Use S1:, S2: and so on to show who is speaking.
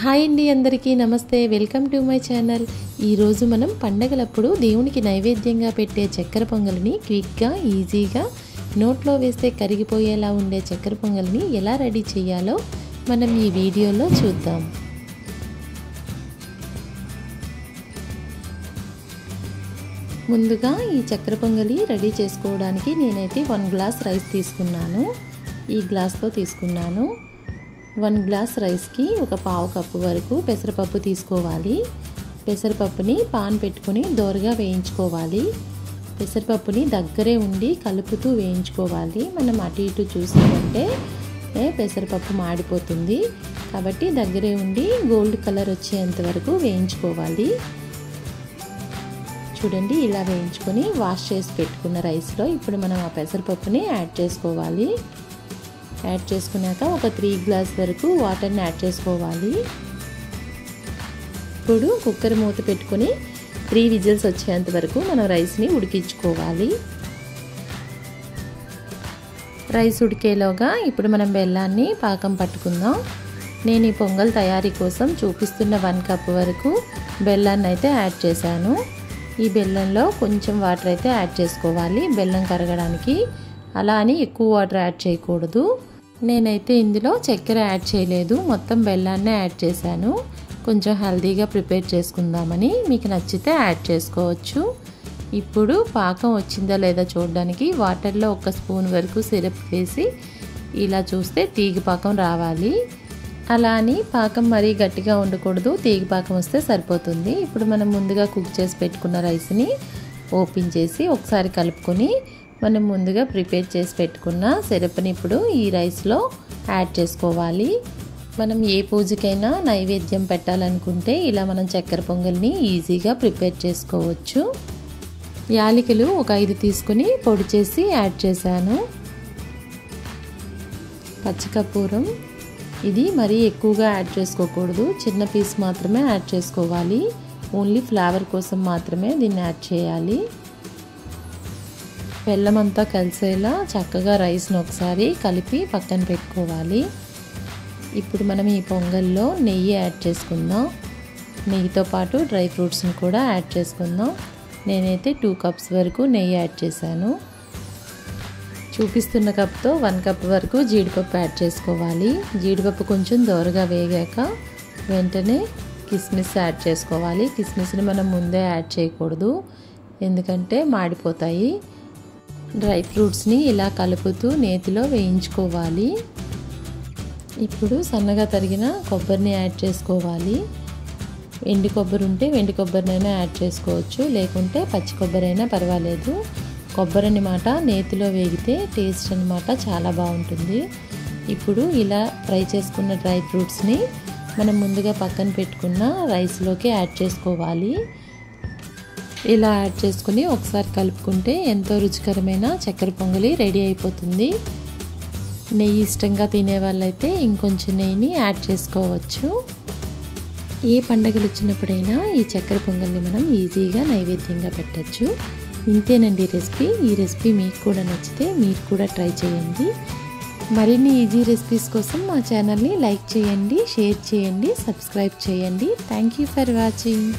S1: Hi అండి, అందరికీ నమస్తే. Welcome to my channel. ఈరోజు మనం పండగలప్పుడు దేవునికి నైవేద్యంగా పెట్టే చక్కెర పొంగల్ని క్విక్గా ఈజీగా నోట్లో వేస్తే కరిగిపోయేలా ఉండే చక్కెర పొంగల్ని ఎలా రెడీ చేయాలో మనం ఈ వీడియోలో చూద్దాం. ముందుగా ఈ చక్కెర పొంగలి రెడీ చేసుకోవడానికి నేనైతే 1 గ్లాస్ రైస్ తీసుకున్నాను. ఈ గ్లాస్తో తీసుకున్నాను. 1 గ్లాస్ రైస్కి ఒక పావు కప్పు వరకు పెసరపప్పు తీసుకోవాలి. పెసరపప్పుని పాన్ పెట్టుకొని దోరగా వేయించుకోవాలి. పెసరపప్పుని దగ్గరే ఉండి కలుపుతూ వేయించుకోవాలి. మనం అటు ఇటు చూసామంటే పెసరపప్పు మాడిపోతుంది. కాబట్టి దగ్గరే ఉండి గోల్డ్ కలర్ వచ్చేంత వరకు వేయించుకోవాలి. చూడండి, ఇలా వేయించుకొని వాష్ చేసి పెట్టుకున్న రైస్లో ఇప్పుడు మనం ఆ పెసరపప్పుని యాడ్ చేసుకోవాలి. యాడ్ చేసుకున్నాక ఒక 3 గ్లాస్ వరకు వాటర్ని యాడ్ చేసుకోవాలి. ఇప్పుడు కుక్కర్ మూత పెట్టుకొని 3 విజిల్స్ వచ్చేంత వరకు మనం రైస్ని ఉడికించుకోవాలి. రైస్ ఉడికేలోగా ఇప్పుడు మనం బెల్లాన్ని పాకం పట్టుకుందాం. నేను ఈ పొంగల్ తయారీ కోసం చూపిస్తున్న 1 కప్ వరకు బెల్లాన్ని అయితే యాడ్ చేశాను. ఈ బెల్లంలో కొంచెం వాటర్ అయితే యాడ్ చేసుకోవాలి బెల్లం కరగడానికి. అలా అని ఎక్కువ వాటర్ యాడ్ చేయకూడదు. నేనైతే ఇందులో చక్కెర యాడ్ చేయలేదు, మొత్తం బెల్లాన్నే యాడ్ చేశాను. కొంచెం హెల్తీగా ప్రిపేర్ చేసుకుందామని. మీకు నచ్చితే యాడ్ చేసుకోవచ్చు. ఇప్పుడు పాకం వచ్చిందా లేదా చూడడానికి వాటర్లో 1 స్పూన్ వరకు సిరప్ వేసి ఇలా చూస్తే తీగ పాకం రావాలి. అలా అని పాకం మరీ గట్టిగా ఉండకూడదు, తీగ పాకం వస్తే సరిపోతుంది. ఇప్పుడు మనం ముందుగా కుక్ చేసి పెట్టుకున్న రైస్ని ఓపెన్ చేసి ఒకసారి కలుపుకొని మనం ముందుగా ప్రిపేర్ చేసి పెట్టుకున్న సిరప్ని ఇప్పుడు ఈ రైస్లో యాడ్ చేసుకోవాలి. మనం ఏ పూజకైనా నైవేద్యం పెట్టాలనుకుంటే ఇలా మనం చక్కెర పొంగల్ని ఈజీగా ప్రిపేర్ చేసుకోవచ్చు. యాలకులు ఒక 5 తీసుకుని పొడి చేసి యాడ్ చేశాను. పచ్చికర్పూరం, ఇది మరీ ఎక్కువగా యాడ్ చేసుకోకూడదు, చిన్న పీస్ మాత్రమే యాడ్ చేసుకోవాలి. ఓన్లీ ఫ్లేవర్ కోసం మాత్రమే దీన్ని యాడ్ చేయాలి. బెల్లం అంతా కలిసేలా చక్కగా రైస్ని ఒకసారి కలిపి పక్కన పెట్టుకోవాలి. ఇప్పుడు మనం ఈ పొంగల్లో నెయ్యి యాడ్ చేసుకుందాం. నెయ్యితో పాటు డ్రై ఫ్రూట్స్ని కూడా యాడ్ చేసుకుందాం. నేనైతే 2 కప్స్ వరకు నెయ్యి యాడ్ చేశాను. చూపిస్తున్న కప్తో 1 కప్ వరకు జీడిపప్పు యాడ్ చేసుకోవాలి. జీడిపప్పు కొంచెం దోరగా వేగాక వెంటనే కిస్మిస్ యాడ్ చేసుకోవాలి. కిస్మిస్ని మనం ముందే యాడ్ చేయకూడదు, ఎందుకంటే మాడిపోతాయి. డ్రై ఫ్రూట్స్ని ఇలా కలుపుతూ నేతిలో వేయించుకోవాలి. ఇప్పుడు సన్నగా తరిగిన కొబ్బరిని యాడ్ చేసుకోవాలి. ఎండు కొబ్బరి ఉంటే ఎండు కొబ్బరినైనా యాడ్ చేసుకోవచ్చు, లేకుంటే పచ్చి కొబ్బరి అయినా పర్వాలేదు. కొబ్బరి అన్నమాట నేతిలో వేగితే టేస్ట్ అన్నమాట చాలా బాగుంటుంది. ఇప్పుడు ఇలా ఫ్రై చేసుకున్న డ్రై ఫ్రూట్స్ని మనం ముందుగా పక్కన పెట్టుకున్న రైస్లోకి యాడ్ చేసుకోవాలి. ఇలా యాడ్ చేసుకుని ఒకసారి కలుపుకుంటే ఎంతో రుచికరమైన చక్కెర పొంగలి రెడీ అయిపోతుంది. నెయ్యి ఇష్టంగా తినే వాళ్ళైతే ఇంకొంచెం నెయ్యిని యాడ్ చేసుకోవచ్చు. ఏ పండగలు వచ్చినప్పుడైనా ఈ చక్కెర పొంగల్ని మనం ఈజీగా నైవేద్యంగా పెట్టచ్చు. ఇంతేనండి రెసిపీ. ఈ రెసిపీ మీకు కూడా నచ్చితే మీరు కూడా ట్రై చేయండి. మరిన్ని ఈజీ రెసిపీస్ కోసం మా ఛానల్ని లైక్ చేయండి, షేర్ చేయండి, సబ్స్క్రైబ్ చేయండి. Thank you for watching.